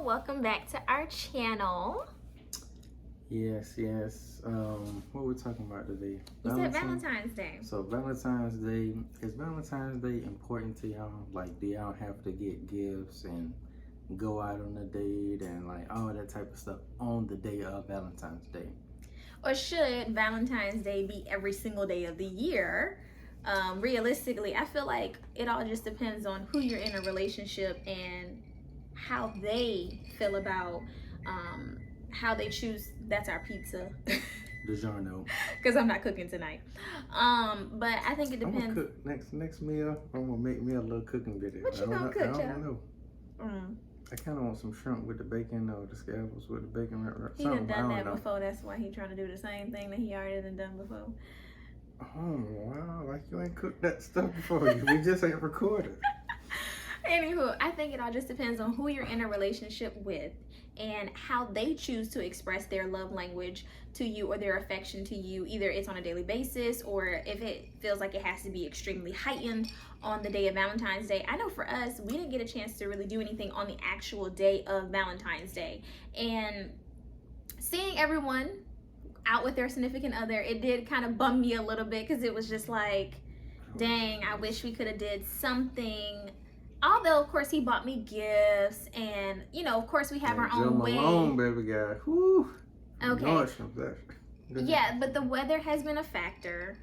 welcome back to our channel. Yes. What we're talking about today? You said Valentine's Day. So Valentine's Day, is Valentine's Day important to y'all? Like, do y'all have to get gifts and go out on a date and like all that type of stuff on the day of Valentine's Day? Or should Valentine's Day be every single day of the year? Realistically, I feel like it all just depends on who you're in a relationship and how they feel about how they choose. That's our pizza. DiGiorno. Because I'm not cooking tonight. But I think it depends. I'm gonna cook next meal. I'm gonna make me a little cooking video. What you gonna cook, child? I don't know. I kind of want some shrimp with the bacon or the scallops with the bacon. He done that before. That's why he trying to do the same thing that he already done before. Oh wow! Like you ain't cooked that stuff before. We just ain't recorded. Anywho, I think it all just depends on who you're in a relationship with and how they choose to express their love language to you or their affection to you. Either it's on a daily basis or if it feels like it has to be extremely heightened on the day of Valentine's Day. I know for us, we didn't get a chance to really do anything on the actual day of Valentine's Day. And seeing everyone out with their significant other, it did kind of bum me a little bit because it was just like, dang, I wish we could have did something. Although, of course, he bought me gifts, and of course, we have our own way. Baby guy. Whew. Okay. Yeah, but the weather has been a factor,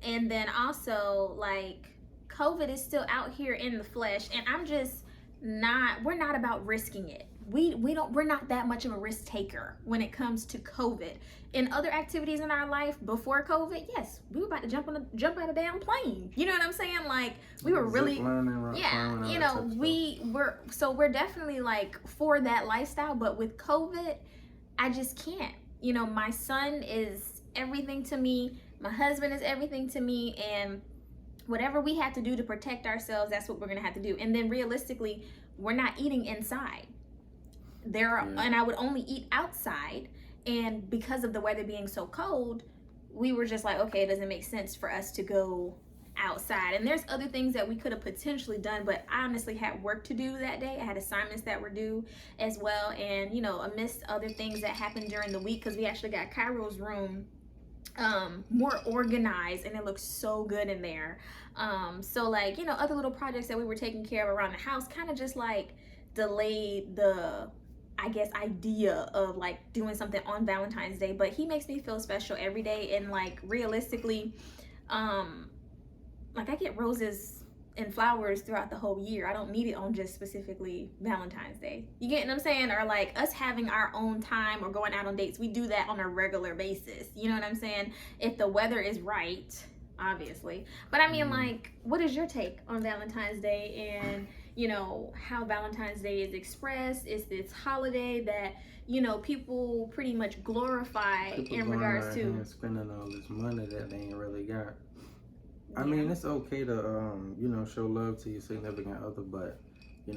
and then also like COVID is still out here in the flesh, and I'm just not. We're not about risking it. We're not that much of a risk taker when it comes to COVID. In other activities in our life before COVID, yes, we were about to jump out of damn plane. You know what I'm saying? Like we were really, we're definitely like for that lifestyle. But with COVID, I just can't. My son is everything to me. My husband is everything to me, and whatever we have to do to protect ourselves, that's what we're gonna have to do. And then realistically, we're not eating inside. And I would only eat outside, and because of the weather being so cold, we were just like, okay, it doesn't make sense for us to go outside. And there's other things that we could have potentially done, but I honestly had work to do that day. I had assignments that were due as well, and amidst other things that happened during the week, because we actually got Cairo's room more organized, and it looks so good in there. So like other little projects that we were taking care of around the house kind of just like delayed the idea of like doing something on Valentine's Day. But he makes me feel special every day, and like realistically, like I get roses and flowers throughout the whole year. I don't need it on just specifically Valentine's Day. You get what I'm saying? Or like us having our own time or going out on dates, we do that on a regular basis. You know what I'm saying? If the weather is right, obviously. But I mean, like, what is your take on Valentine's Day and how Valentine's Day is expressed? Is this holiday that people pretty much glorify in regards to spending all this money that they ain't really got. I mean, it's okay to show love to your significant other, but we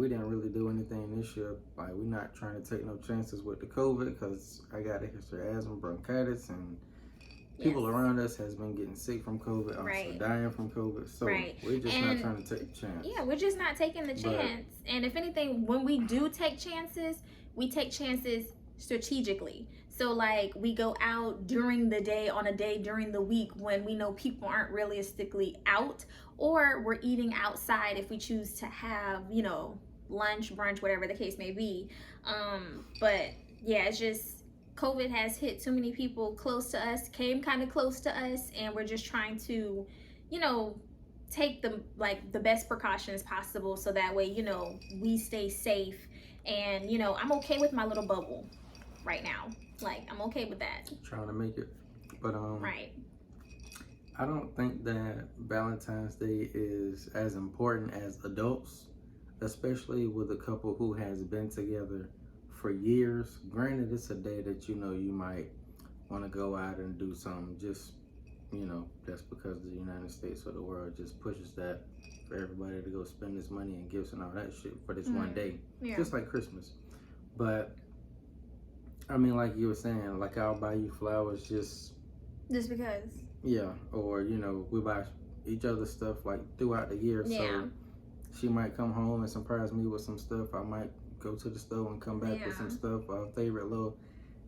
didn't really do anything this year. Like, we're not trying to take no chances with the COVID, because I got a history of asthma, bronchitis, and people around us has been getting sick from COVID, also dying from COVID. So we're just not trying to take a chance. Yeah, we're just not taking the chance. And if anything, when we do take chances, we take chances strategically. So like we go out during the day, on a day during the week when we know people aren't realistically out, or we're eating outside if we choose to have, lunch, brunch, whatever the case may be. But yeah, it's just COVID has hit too many people close to us, came kind of close to us, and we're just trying to, take the best precautions possible so that way, we stay safe. And, I'm okay with my little bubble right now. Like, I'm okay with that. Trying to make it. But, I don't think that Valentine's Day is as important as adults, especially with a couple who has been together for years. Granted, it's a day that you might want to go out and do something, just that's because the United States or the world just pushes that for everybody to go spend this money and gifts and all that shit for this one day, just like Christmas. But I mean, like you were saying, like I'll buy you flowers just because or we buy each other stuff like throughout the year. So She might come home and surprise me with some stuff. I might go to the store and come back with some stuff. Our favorite little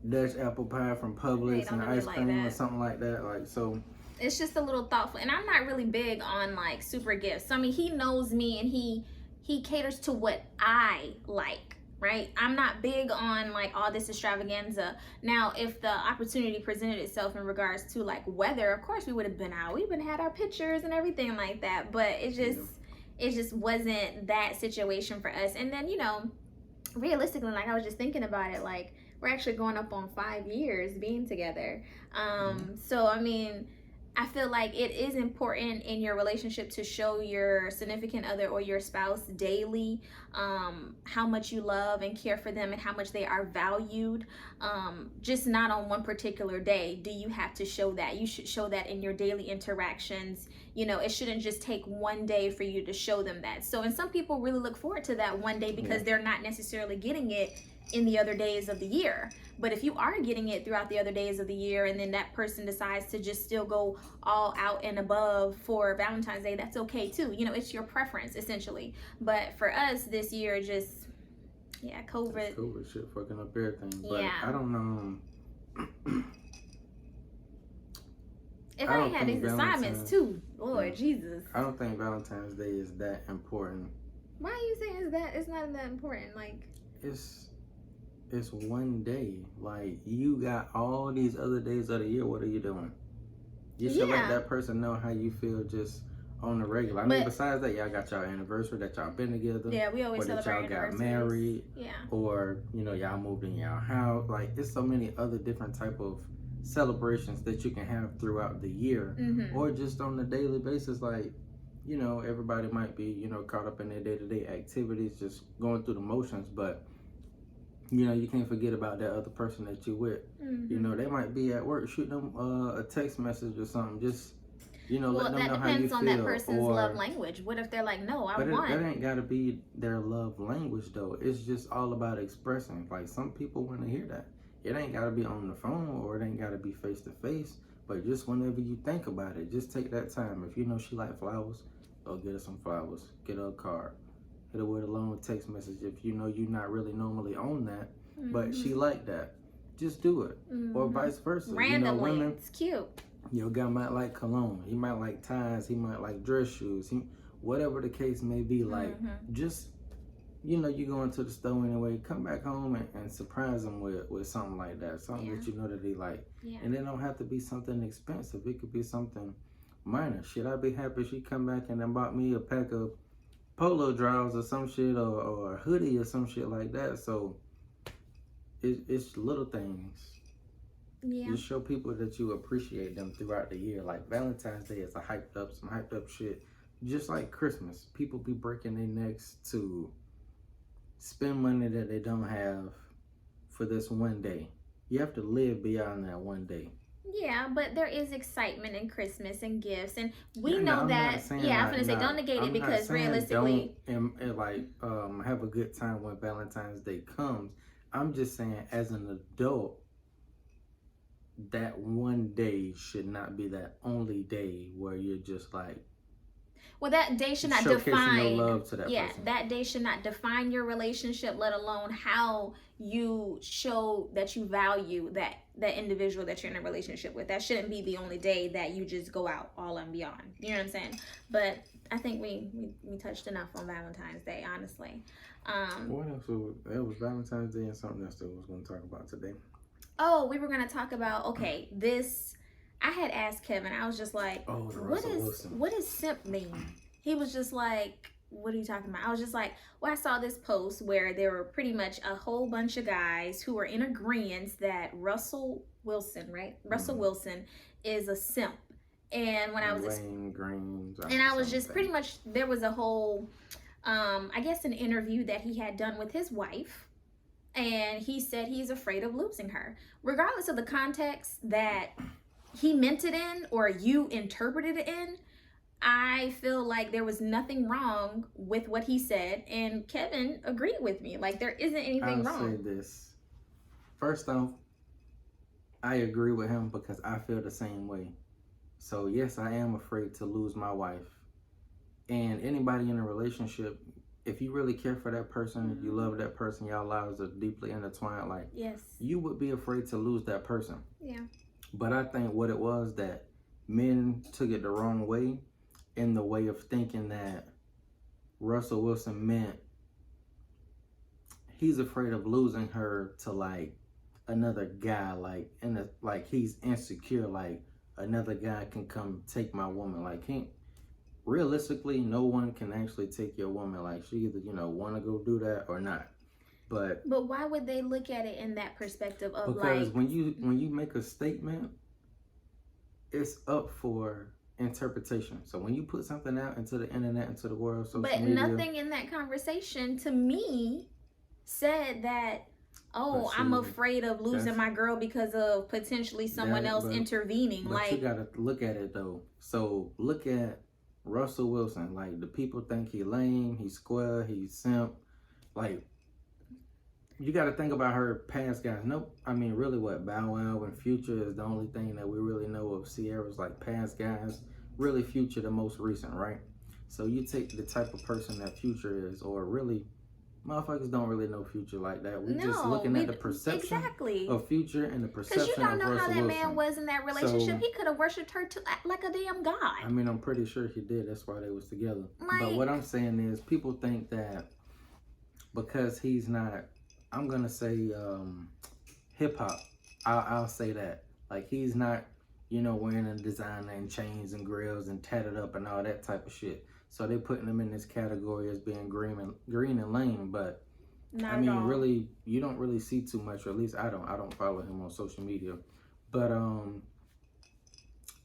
Dutch apple pie from Publix and ice cream or something like that. Like, so it's just a little thoughtful. And I'm not really big on like super gifts. So, I mean, he knows me and he caters to what I like, right? I'm not big on like all this extravaganza. Now, if the opportunity presented itself in regards to like weather, of course we would have been out. We would have had our pictures and everything like that. But it just wasn't that situation for us. And then, you know, realistically, like I was just thinking about it, like we're actually going up on 5 years being together. So I mean, I feel like it is important in your relationship to show your significant other or your spouse daily how much you love and care for them and how much they are valued. Just not on one particular day do you have to show that. You should show that in your daily interactions. You know, it shouldn't just take one day for you to show them that. So, and some people really look forward to that one day because they're not necessarily getting it in the other days of the year. But if you are getting it throughout the other days of the year and then that person decides to just still go all out and above for Valentine's Day, that's okay too. You know, it's your preference essentially. But for us this year, just COVID. COVID shit fucking up everything. But I don't know. If I had these assignments too, Lord Jesus. I don't think Valentine's Day is that important. Why are you saying it's not that important? Like it's one day. Like, you got all these other days of the year. What are you doing? You should let that person know how you feel just on the regular. I mean, besides that, y'all got y'all anniversary that y'all been together. Yeah, we always celebrate y'all got married. Yeah. Or, you know, y'all moved in y'all house. Like, there's so many other different type of celebrations that you can have throughout the year. Or just on a daily basis. Like, you know, everybody might be, you know, caught up in their day-to-day activities, just going through the motions, but you know, you can't forget about that other person that you with. You know, they might be at work. Shoot them a text message or something. Just, you know, let them know how you feel. Well, that depends on that person's love language. What if they're like, no, I want. That ain't got to be their love language, though. It's just all about expressing. Like, some people want to hear that. It ain't got to be on the phone or it ain't got to be face-to-face. But just whenever you think about it, just take that time. If you know she like flowers, go get her some flowers. Get her a card. Hit her with a long text message. If you know you're not really normally on that, but she like that, just do it. Or vice versa. Randomly, you know, women, it's cute. Your guy might like cologne. He might like ties. He might like dress shoes. Whatever the case may be, like, just, you know, you go into the store anyway, come back home and surprise them with something like that. Something that you know that they like. And it don't have to be something expensive. It could be something minor. Should I be happy she come back and then bought me a pack of polo drawers or some shit, or a hoodie or some shit like that? So it's little things. Just show people that you appreciate them throughout the year. Like, Valentine's Day is some hyped up shit. Just like Christmas, people be breaking their necks to spend money that they don't have for this one day. You have to live beyond that one day. Yeah, but there is excitement in Christmas and gifts, and we know that. I'm gonna say don't negate it, because realistically, and like have a good time when Valentine's Day comes. I'm just saying, as an adult, that one day should not be that only day where you're just like. Well, that day should not define your love to that person. That day should not define your relationship, let alone how you show that you value that individual that you're in a relationship with. That shouldn't be the only day that you just go out all and beyond. You know what I'm saying? But I think we touched enough on Valentine's Day, honestly. What else? That was Valentine's Day and something else that we was going to talk about today. Oh, we were going to talk about, this. I had asked Kevin, I was just like, what does simp mean? He was just like, what are you talking about? I was just like, well, I saw this post where there were pretty much a whole bunch of guys who were in agreement that Russell Wilson, right? Russell Wilson is a simp. And when I was I was just pretty much, there was a whole, I guess an interview that he had done with his wife. And he said he's afraid of losing her. Regardless of the context that he meant it in or you interpreted it in, I feel like there was nothing wrong with what he said, and Kevin agreed with me. Like, there isn't anything wrong. I'll say this. First off, I agree with him because I feel the same way. So yes, I am afraid to lose my wife. And anybody in a relationship, if you really care for that person, if you love that person, y'all lives are deeply intertwined, like, yes, you would be afraid to lose that person. Yeah. But I think what it was that men took it the wrong way, in the way of thinking that Russell Wilson meant he's afraid of losing her to like another guy, like like he's insecure, like another guy can come take my woman. Like, realistically, no one can actually take your woman. Like, she either want to go do that or not. But why would they look at it in that perspective of because like, when you make a statement, it's up for interpretation. So when you put something out into the internet, into the world, social media, nothing in that conversation to me said that, oh, I'm afraid of losing my girl because of potentially someone else intervening. But like, you gotta look at it though. So look at Russell Wilson. Like, the people think he lame, he's square, he's simp. Like, you got to think about her past guys. Nope. I mean, really, what, Bow Wow and Future is the only thing that we really know of Sierra's, like, past guys. Really, Future the most recent, right? So you take the type of person that Future is, or really, motherfuckers don't really know Future like that. We just looking at the perception of Future and the perception of Russell Wilson. Because you don't know how that man was in that relationship. So, he could have worshipped her like a damn god. I mean, I'm pretty sure he did. That's why they was together. But what I'm saying is, people think that because he's not, I'm gonna say hip hop. I'll say that. Like, he's not, wearing a designer and chains and grills and tatted up and all that type of shit. So they're putting him in this category as being green and lame. But I mean, really, you don't really see too much, or at least I don't follow him on social media. But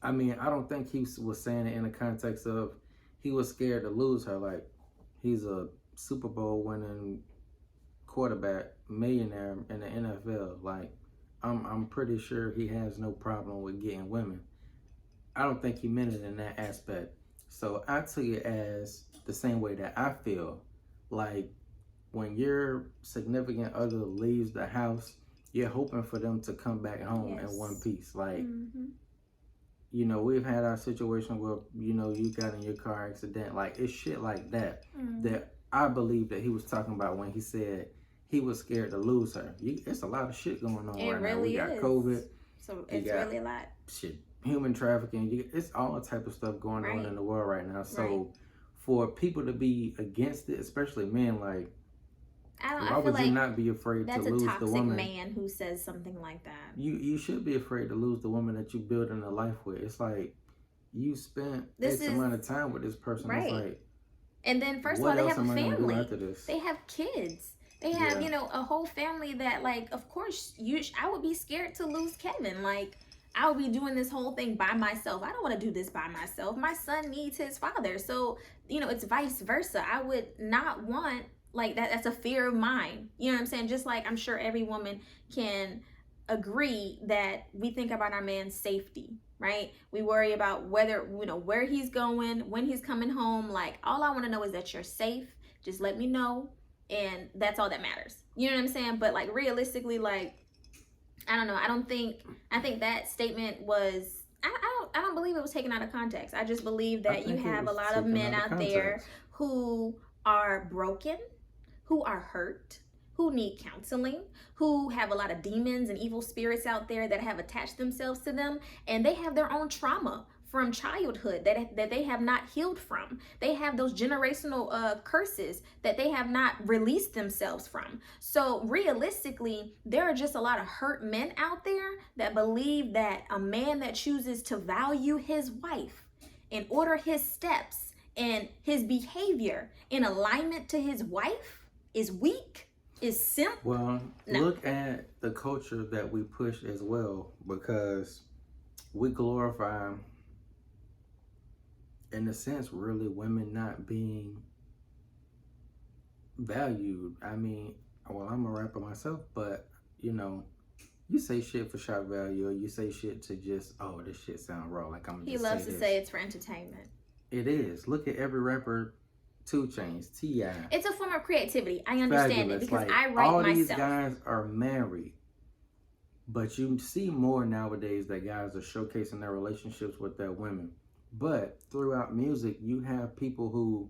I mean, I don't think he was saying it in the context of he was scared to lose her. Like, he's a Super Bowl winning quarterback, millionaire in the NFL. Like, I'm pretty sure he has no problem with getting women. I don't think he meant it in that aspect. So I took it as the same way that I feel. Like, when your significant other leaves the house, you're hoping for them to come back home in one piece. Like, we've had our situation where, you got in your car accident. Like, it's shit like that that I believe that he was talking about when he said he was scared to lose her. It's a lot of shit going on right now. We got COVID. So it's really a lot. Shit, human trafficking. It's all type of stuff going on in the world right now. So for people to be against it, especially men, like, why would you not be afraid to lose the woman? That's a toxic man who says something like that. You should be afraid to lose the woman that you building a life with. It's like, you spent X amount of time with this person. It's like, and then first of all, they have a family. They have kids. They have, a whole family that, like, of course, I would be scared to lose Kevin. Like, I would be doing this whole thing by myself. I don't want to do this by myself. My son needs his father. So, it's vice versa. I would not want, like, that's a fear of mine. You know what I'm saying? Just like I'm sure every woman can agree that we think about our man's safety, right? We worry about whether, where he's going, when he's coming home. Like, all I want to know is that you're safe. Just let me know. And that's all that matters. You know what I'm saying? But, like, realistically, like, I don't know. I think that statement was, I don't believe it was taken out of context. I just believe that you have a lot of men out there who are broken, who are hurt, who need counseling, who have a lot of demons and evil spirits out there that have attached themselves to them, and they have their own trauma from childhood that they have not healed from. They have those generational curses that they have not released themselves from. So realistically, there are just a lot of hurt men out there that believe that a man that chooses to value his wife and order his steps and his behavior in alignment to his wife is weak, is simp. Well, look at the culture that we push as well, because we glorify, in a sense, really, women not being valued. I mean, well, I'm a rapper myself, but, you say shit for shock value, or you say shit to just, oh, this shit sound raw. Like, I'm He loves to say it's for entertainment. It is. Look at every rapper, 2 Chainz, T.I. It's a form of creativity. I understand it because I write all myself. All these guys are married. But you see more nowadays that guys are showcasing their relationships with their women. But throughout music, you have people who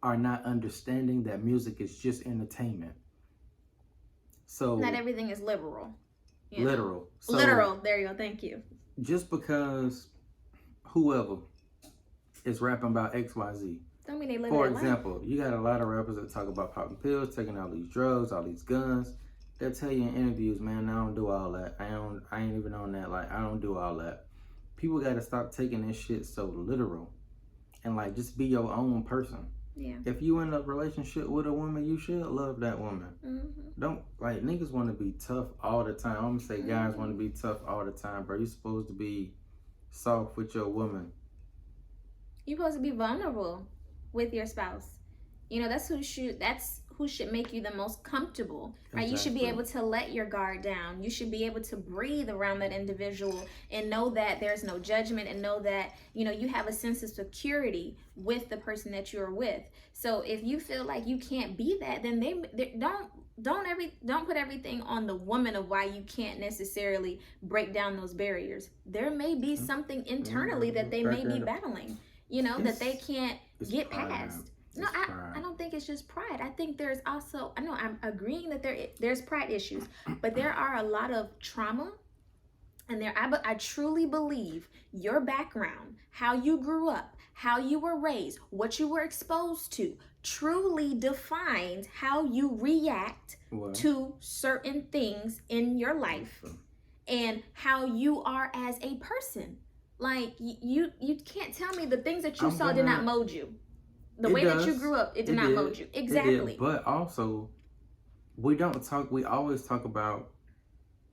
are not understanding that music is just entertainment. So not everything is liberal. Literal. So, literal. There you go. Thank you. Just because whoever is rapping about XYZ. Don't mean they live For in example, you got a lot of rappers that talk about popping pills, taking all these drugs, all these guns. They'll tell you in interviews, man, I don't do all that. I ain't even on that. Like, I don't do all that. People got to stop taking this shit so literal. And, like, just be your own person. Yeah. If you in a relationship with a woman, you should love that woman. Don't, like, niggas want to be tough all the time. I'm going to say guys want to be tough all the time, bro. You're supposed to be soft with your woman. You're supposed to be vulnerable with your spouse. You know, that's who should make you the most comfortable, right? Exactly. You should be able to let your guard down. You should be able to breathe around that individual and know that there's no judgment, and know that, you know, you have a sense of security with the person that you're with. So if you feel like you can't be that, then they don't put everything on the woman of why you can't necessarily break down those barriers. There may be something internally that they may be battling, you know, that they can't get past. No, I don't think it's just pride. I think there's also, I know I'm agreeing that there's pride issues, but there are a lot of trauma, and I truly believe your background, how you grew up, how you were raised, what you were exposed to, truly defines how you react to certain things in your life and how you are as a person. Like, you can't tell me the things that you saw did not mold you. The way that you grew up, it did not mold you. Exactly. But also, we always talk about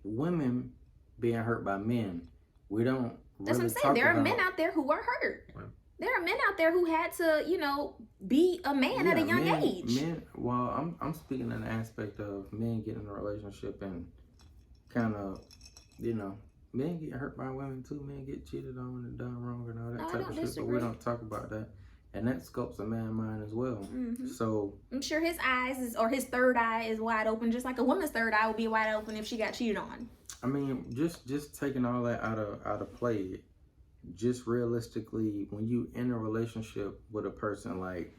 women being hurt by men. We don't That's what I'm saying. There are men out there who are hurt. Right. There are men out there who had to, you know, be a man at a young age. Well, I'm speaking in the aspect of men getting in a relationship and kind of, you know, men get hurt by women too. Men get cheated on and done wrong and all that type of shit. But we don't talk about that. And that sculpts a man's mind as well. So I'm sure his his third eye is wide open, just like a woman's third eye would be wide open if she got cheated on. I mean, just taking all that out of play, just realistically, when you in a relationship with a person, like,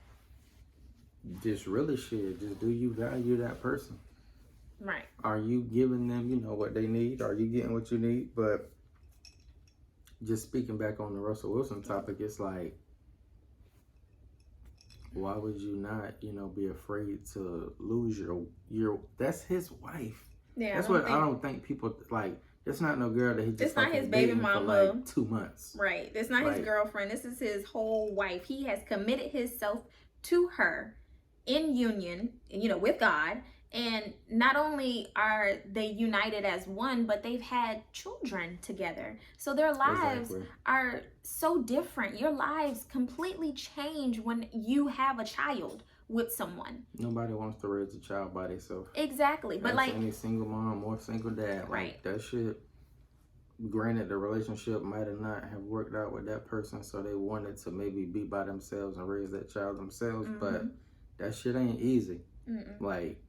just really shit, just do you value that person? Right. Are you giving them, you know, what they need? Are you getting what you need? But just speaking back on the Russell Wilson topic, it's like, why would you not, you know, be afraid to lose your that's his wife. Yeah. That's what I don't think people, like, it's not no girl that he just it's not his baby mama for like 2 months. Right. It's not his girlfriend. This is his whole wife. He has committed himself to her in union, you know, with God. And not only are they united as one, but they've had children together. So their lives are so different. Your lives completely change when you have a child with someone. Nobody wants to raise a child by themselves. Exactly. But like any single mom or single dad. Right. Like, that shit, granted, the relationship might have not have worked out with that person, so they wanted to maybe be by themselves and raise that child themselves. But that shit ain't easy. Like,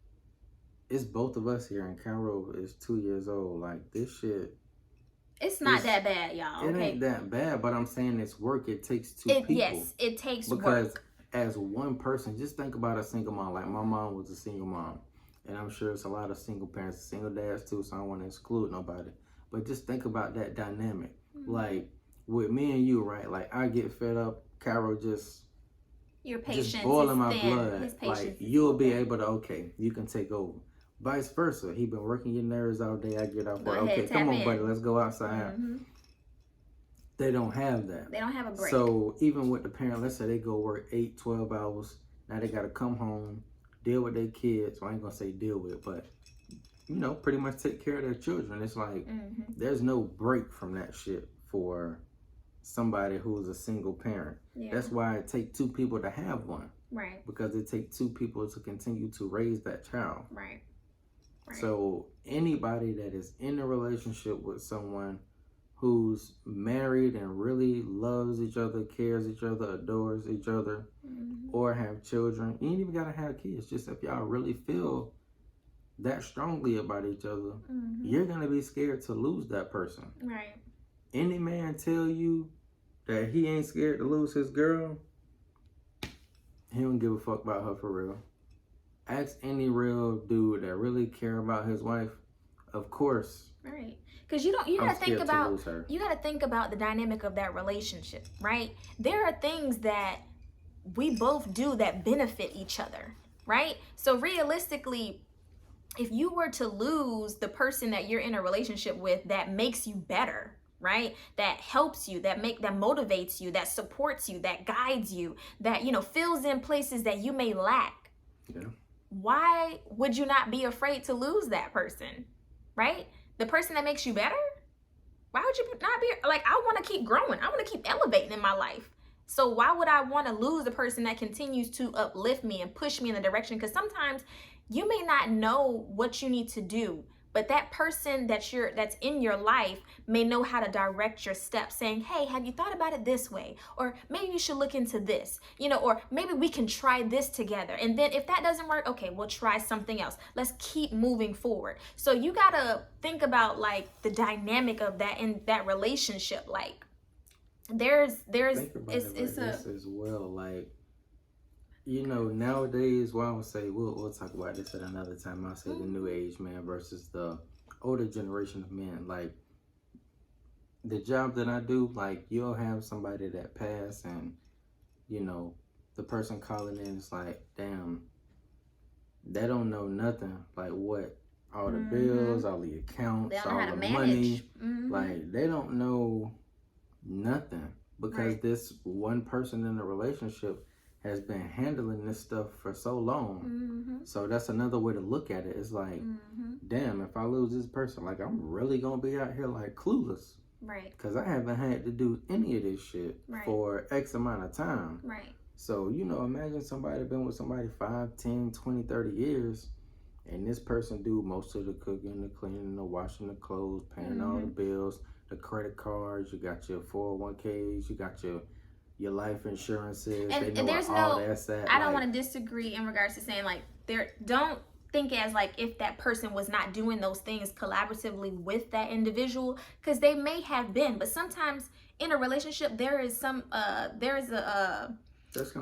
it's both of us here, and Carol is 2 years old. Like, this shit, it's not that bad, y'all. It ain't that bad, but I'm saying it's work. It takes two people. Yes, it takes work. Because as one person, just think about a single mom. Like, my mom was a single mom, and I'm sure it's a lot of single parents, single dads too, so I don't want to exclude nobody. But just think about that dynamic. Like, with me and you, right? Like, I get fed up. Carol just... Your patience just boiling my thin. blood. Like, you'll be able to, okay, you can take over. Vice versa. He been working your nerves all day. I get off work. Okay, come on, buddy. Let's go outside. They don't have that. They don't have a break. So even with the parent, let's say they go work 8, 12 hours. Now they got to come home, deal with their kids. Well, I ain't going to say deal with, but, you know, pretty much take care of their children. It's like, there's no break from that shit for somebody who's a single parent. Yeah. That's why it takes two people to have one. Right. Because it takes two people to continue to raise that child. Right. So anybody that is in a relationship with someone who's married and really loves each other, cares each other, adores each other, or have children, you ain't even gotta have kids. Just if y'all really feel that strongly about each other, you're gonna be scared to lose that person. Right. Any man tell you that he ain't scared to lose his girl, he don't give a fuck about her for real. Ask any real dude that really care about his wife. Of course. Right. Because you gotta think about the dynamic of that relationship, right? There are things that we both do that benefit each other, right? So realistically, if you were to lose the person that you're in a relationship with that makes you better, right, that helps you, that motivates you, that supports you, that guides you, that fills in places that you may lack, why would you not be afraid to lose that person, right? The person that makes you better, why would you not be like, I want to keep growing, I want to keep elevating in my life. So why would I want to lose the person that continues to uplift me and push me in the direction? Because sometimes you may not know what you need to do, but that person that's in your life may know how to direct your steps, saying, hey, have you thought about it this way? Or maybe you should look into this, or maybe we can try this together. And then if that doesn't work, okay, we'll try something else. Let's keep moving forward. So you got to think about like the dynamic of that in that relationship. Like there's think about this as well. Like, nowadays, well, I would say we'll talk about this at another time. I'll say the new age man versus the older generation of men. Like the job that I do, like you'll have somebody that pass and the person calling in is like, damn, they don't know nothing. Like what? All the bills, all the accounts, all the money. Like they don't know nothing because this one person in the relationship has been handling this stuff for so long. So that's another way to look at it. It's like, damn, if I lose this person, like I'm really gonna be out here like clueless, right? Because I haven't had to do any of this shit for X amount of time, right? So imagine somebody been with somebody 5, 10, 20, 30 years, and this person do most of the cooking, the cleaning, the washing the clothes, paying all the bills, the credit cards, you got your 401ks, you got your life insurances, and there's I don't want to disagree in regards to saying like don't think as like if that person was not doing those things collaboratively with that individual, because they may have been, but sometimes in a relationship there's going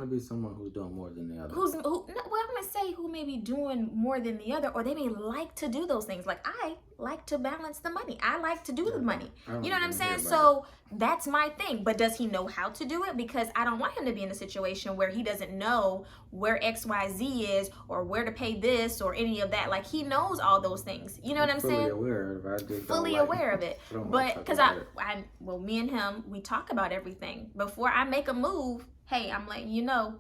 to be someone who's doing more than the other. I'm going to say who may be doing more than the other, or they may like to do those things. Like I like to balance the money. I like to do the money. You know what I'm saying? So that's my thing. But does he know how to do it? Because I don't want him to be in a situation where he doesn't know where XYZ is or where to pay this or any of that. Like he knows all those things. You know what I'm saying? Fully aware of it. But because me and him, we talk about everything. Before I make a move, hey, I'm letting you know,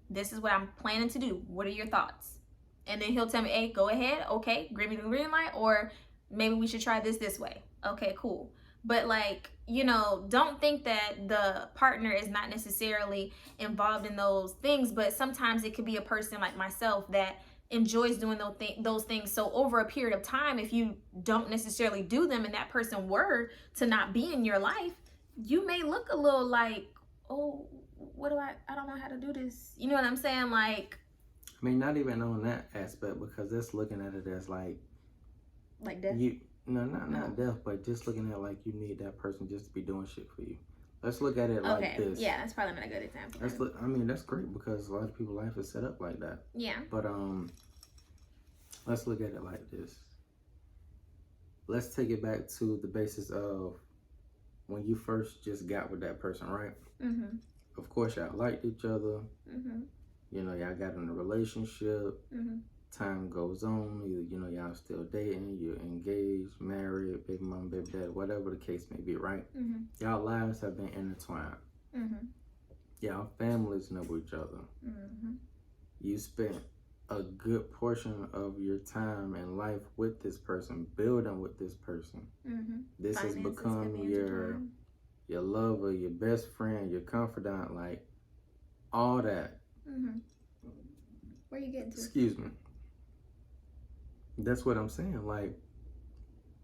this is what I'm planning to do. What are your thoughts? And then he'll tell me, hey, go ahead. Okay, give me the green light. Or maybe we should try this way. Okay, cool. But like, don't think that the partner is not necessarily involved in those things. But sometimes it could be a person like myself that enjoys doing those things. So over a period of time, if you don't necessarily do them and that person were to not be in your life, you may look a little like, oh, I don't know how to do this. You know what I'm saying? Like, I mean, not even on that aspect, because that's looking at it as like death. Not death, but just looking at like you need that person just to be doing shit for you. Let's look at it like this. Yeah, that's probably not a good example. That's great because a lot of people's life is set up like that. Yeah. But let's look at it like this. Let's take it back to the basis of when you first just got with that person, right? Mm-hmm. Of course, y'all liked each other. Mm-hmm. Y'all got in a relationship. Mm-hmm. Time goes on. Y'all still dating. You're engaged, married, baby mom, baby dad, whatever the case may be, right? Mm-hmm. Y'all lives have been intertwined. Mm-hmm. Y'all families know each other. Mm-hmm. You spent a good portion of your time and life with this person, building with this person. Mm-hmm. This has become your lover, your best friend, your confidant, like all that. Mm-hmm. Where you getting to? Excuse me. That's what I'm saying. Like,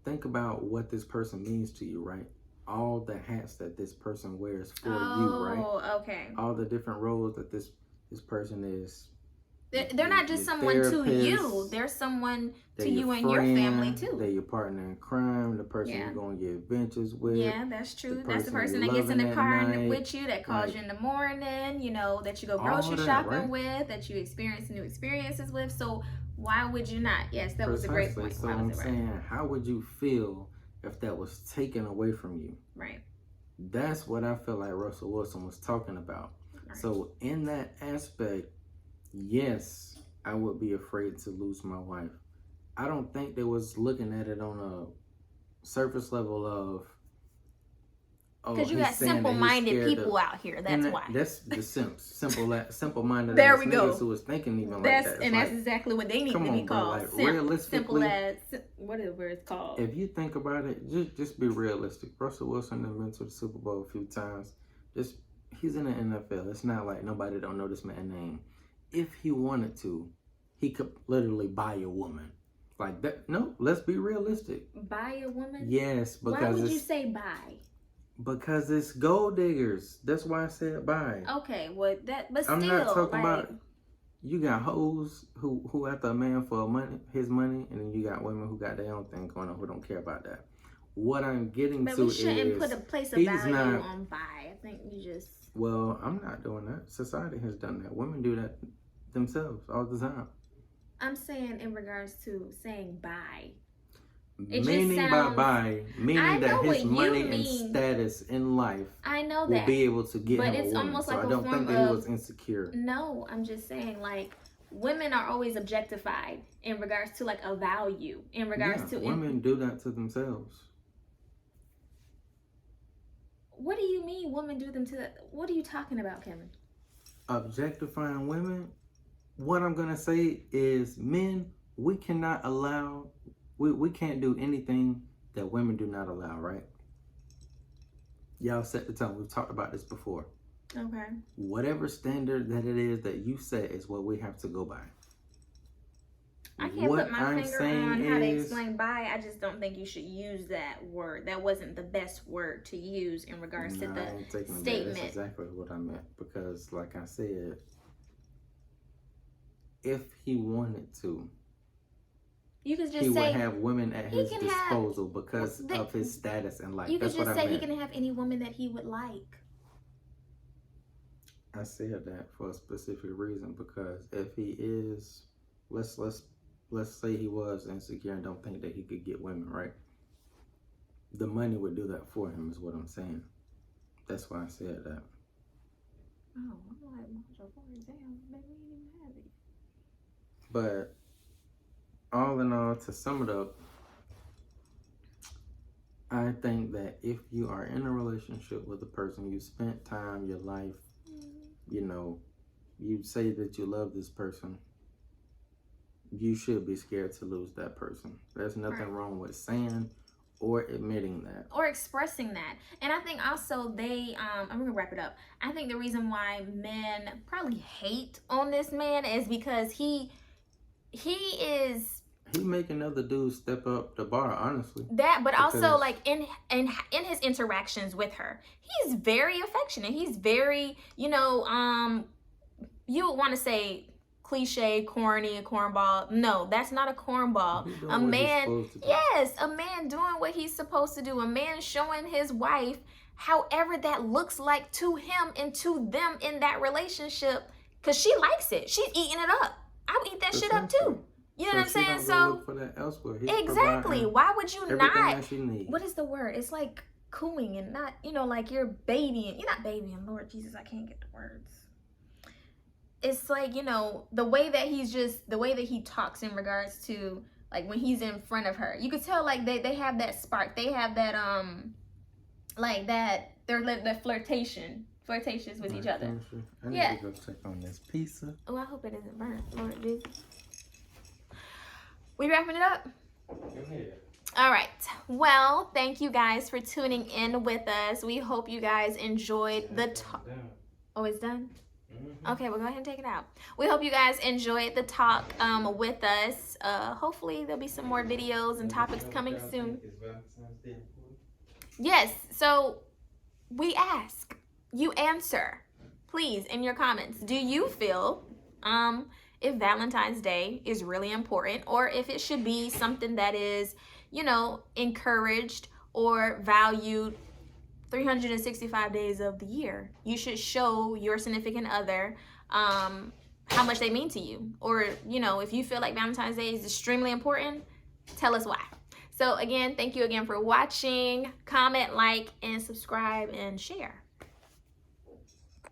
think about what this person means to you, right? All the hats that this person wears for you, right? Oh, okay. All the different roles that this person is They're not just someone to you. They're someone to you and your family too. They're your partner in crime, the person you're going to get adventures with. Yeah, that's true. That's the person that gets in the car with you, that calls you in the morning, you know, that you go grocery shopping with, that you experience new experiences with. So why would you not? Yes, that was a great point. So I'm saying, how would you feel if that was taken away from you? Right. That's what I feel like Russell Wilson was talking about. Right. So in that aspect, yes, I would be afraid to lose my wife. I don't think they was looking at it on a surface level of, because you got simple-minded people out here. That's why. That's the simple-minded. There we go. Who was thinking even like that. And that's exactly what they need to be called. Like, realistically, simple as whatever it's called. If you think about it, just be realistic. Russell Wilson has been to the Super Bowl a few times. He's in the NFL. It's not like nobody don't know this man's name. If he wanted to, he could literally buy a woman. Like that. No, let's be realistic. Buy a woman? Yes, because why would you say buy? Because it's gold diggers. That's why I said buy. Okay, well but still, I'm not talking about. You got hoes who after a man for his money, and then you got women who got their own thing going on who don't care about that. What I'm getting to is, we shouldn't put a place of value on buy. I think you just. Well, I'm not doing that. Society has done that. Women do that themselves all the time. I'm saying in regards to saying buy. Meaning by meaning that his money and status in life will be able to get him a woman. So I don't think that he was insecure. No, I'm just saying, like, women are always objectified in regards to like a value. In regards to women do that to themselves. What do you mean women do them to that? What are you talking about, Kevin? Objectifying women? What I'm going to say is, men, we cannot allow, we can't do anything that women do not allow, right? Y'all set the tone. We've talked about this before. Okay. Whatever standard that it is that you set is what we have to go by. I can't put my finger on how to explain buy. I just don't think you should use that word. That wasn't the best word to use in regards to the statement. That's exactly what I meant. Because, like I said, if he wanted to, you could just he say would have women at his disposal because of his status in life. You could just say he can have any woman that he would like. I said that for a specific reason, because if he is, let's say he was insecure and don't think that he could get women, right? The money would do that for him, is what I'm saying. That's why I said that. Oh, I'm like, damn, maybe we didn't have it. But all in all, to sum it up, I think that if you are in a relationship with a person, you spent time, your life, you know, you say that you love this person, you should be scared to lose that person. There's nothing wrong with saying or admitting that. Or expressing that. And I think also I'm going to wrap it up. I think the reason why men probably hate on this man is because he making other dudes step up the bar, honestly. That, but also like in his interactions with her, he's very affectionate. He's very, you know, you would want to say cliche, corny, a cornball. No, that's not a cornball. A man, yes, a man doing what he's supposed to do. A man showing his wife however that looks like to him and to them in that relationship, because she likes it. She's eating it up. I would eat that shit up too. You know what I'm saying? So look for that elsewhere. Exactly. Why would you not? What is the word? It's like cooing and not, you know, like you're babying. You're not babying. Lord Jesus, I can't get the words. It's like, you know, the way that he talks in regards to like when he's in front of her. You could tell like they have that spark. They have that like that they're flirtatious with each other. I need to go check on this pizza. Oh, I hope it isn't burnt. Lord Jesus. We wrapping it up? Go ahead. All right. Well, thank you guys for tuning in with us. We hope you guys enjoyed the talk. Oh, it's done? Mm-hmm. Okay, well, go ahead and take it out. We hope you guys enjoyed the talk with us. Hopefully, there'll be some more videos and topics coming soon. Yes. So, we ask. You answer. Please, in your comments. Do you feel if Valentine's Day is really important, or if it should be something that is, you know, encouraged or valued 365 days of the year. You should show your significant other how much they mean to you. Or, you know, if you feel like Valentine's Day is extremely important, tell us why. So again, thank you again for watching. Comment, like, and subscribe, and share.